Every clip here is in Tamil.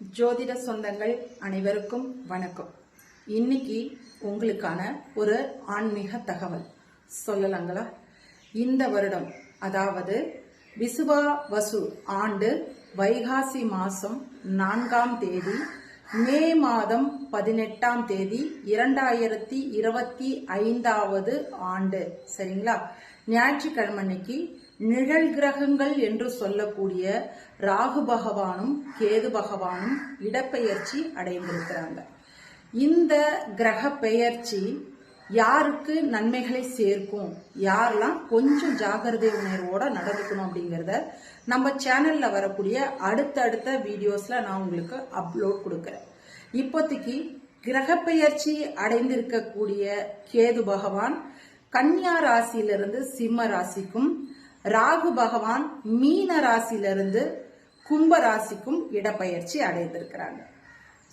ஜோதிட சொந்தங்கள் அனைவருக்கும் வணக்கம். இன்னைக்கு உங்களுக்கான ஒரு ஆன்மீக தகவல் சொல்லலாங்களா? இந்த வருடம், அதாவது விசுவாவசு ஆண்டு வைகாசி மாசம் 4ஆம் தேதி, மே மாதம் 18ஆம் தேதி 2025வது ஆண்டு, சரிங்களா? ஞாயிற்றுக்கிழமைக்கு நிழல் கிரகங்கள் என்று சொல்லக்கூடிய ராகு பகவானும் கேது பகவானும் இடப்பெயர்ச்சி அடைந்திருக்கிறாங்க. இந்த கிரக பெயர்ச்சி யாருக்கு நன்மைகளை சேர்க்கும், யாரெல்லாம் கொஞ்சம் ஜாகிரதை உணர்வோட நடந்துக்கணும் அப்படிங்கறத நம்ம சேனல்ல வரக்கூடிய அடுத்தடுத்த வீடியோஸ்ல நான் உங்களுக்கு அப்லோட் கொடுக்கறேன். இப்போதைக்கு கிரக பெயர்ச்சி அடைந்திருக்கக்கூடிய கேது பகவான் கன்னியா ராசியிலிருந்து சிம்ம ராசிக்கும், ராகு பகவான் மீன ராசியிலிருந்து கும்ப ராசிக்கும் இடப்பெயர்ச்சி அடைந்திருக்கிறாங்க.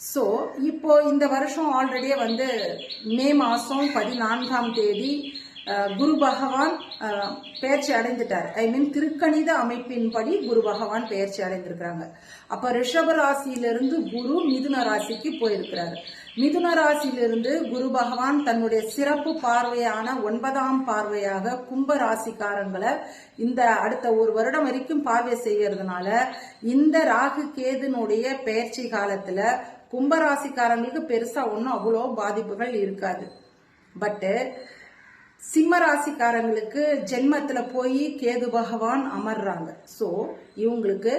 சோ இப்போ இந்த வருஷம் ஆல்ரெடியே மே மாசம் 14ஆம் தேதி குரு பகவான் பெயர்ச்சி அடைந்துட்டார். திருக்கணித அமைப்பின்படி குரு பகவான் பெயர்ச்சி அடைந்திருக்கிறாங்க. அப்ப ரிஷப ராசியிலிருந்து குரு மிதுன ராசிக்கு போயிருக்கிறாரு. மிதுன ராசியிலிருந்து குரு பகவான் தன்னுடைய சிறப்பு பார்வையான 9ஆம் பார்வையாக கும்ப ராசிக்காரங்களை இந்த அடுத்த ஒரு வருடம் வரைக்கும் பார்வை செய்யறதுனால இந்த ராகு கேதுனுடைய பெயர்ச்சி காலத்துல கும்பராசிக்காரங்களுக்கு பெருசா ஒன்னும் அவ்வளோ பாதிப்புகள் இருக்காது. பட் சிம்ம ராசிக்காரங்களுக்கு ஜென்மத்துல போய் கேது பகவான் அமர்றாங்க. சோ இவங்களுக்கு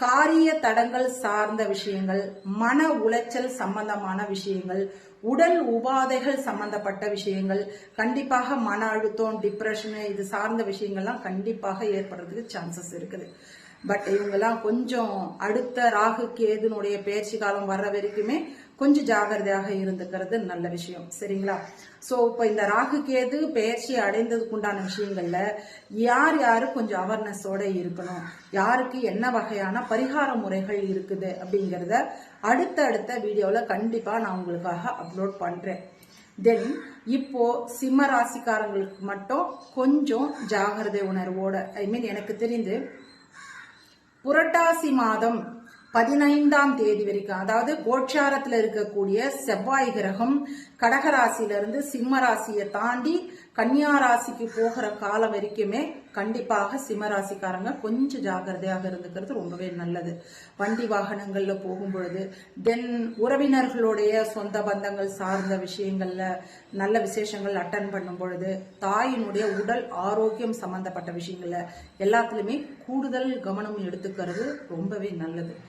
காரிய தடங்கள் சார்ந்த விஷயங்கள், மன உளைச்சல் சம்பந்தமான விஷயங்கள், உடல் உபாதைகள் சம்பந்தப்பட்ட விஷயங்கள், கண்டிப்பாக மன அழுத்தம், டிப்ரெஷன் இது சார்ந்த விஷயங்கள்லாம் கண்டிப்பாக ஏற்படுறதுக்கு சான்சஸ் இருக்குது. பட் இவங்கெல்லாம் கொஞ்சம் அடுத்த ராகு கேதுனுடைய பெயர்ச்சி காலம் வர்ற வரைக்குமே கொஞ்சம் ஜாகிரதையாக இருந்துக்கிறது நல்ல விஷயம், சரிங்களா? சோ இப்ப இந்த ராகு கேது பெயர்ச்சி அடைந்ததுக்கு உண்டான விஷயங்கள்ல யார் யாரு கொஞ்சம் அவேர்னஸோட இருக்கணும், யாருக்கு என்ன வகையான பரிகார முறைகள் இருக்குது அப்படிங்கறத அடுத்த வீடியோல கண்டிப்பா நான் உங்களுக்காக அப்லோட் பண்றேன். தென் இப்போ சிம்ம ராசிக்காரங்களுக்கு மட்டும் கொஞ்சம் ஜாகிரதை உணர்வோட, எனக்கு தெரிந்து புரட்டாசி மாதம் 15ஆம் தேதி வரைக்கும், அதாவது கோட்சாரத்துல இருக்கக்கூடிய செவ்வாய் கிரகம் கடகராசியிலிருந்து சிம்ம ராசியை தாண்டி கன்னியா ராசிக்கு போகிற காலம் வரைக்குமே கண்டிப்பாக சிம்ம ராசிக்காரங்க கொஞ்சம் ஜாகிரதையாக இருந்துக்கிறது ரொம்பவே நல்லது. வண்டி வாகனங்கள்ல போகும் பொழுது, தென் உறவினர்களுடைய சொந்த பந்தங்கள் சார்ந்த விஷயங்கள்ல நல்ல விசேஷங்கள் அட்டன் பண்ணும் பொழுது, தாயினுடைய உடல் ஆரோக்கியம் சம்பந்தப்பட்ட விஷயங்கள்ல எல்லாத்துலயுமே கூடுதல் கவனம் எடுத்துக்கிறது ரொம்பவே நல்லது.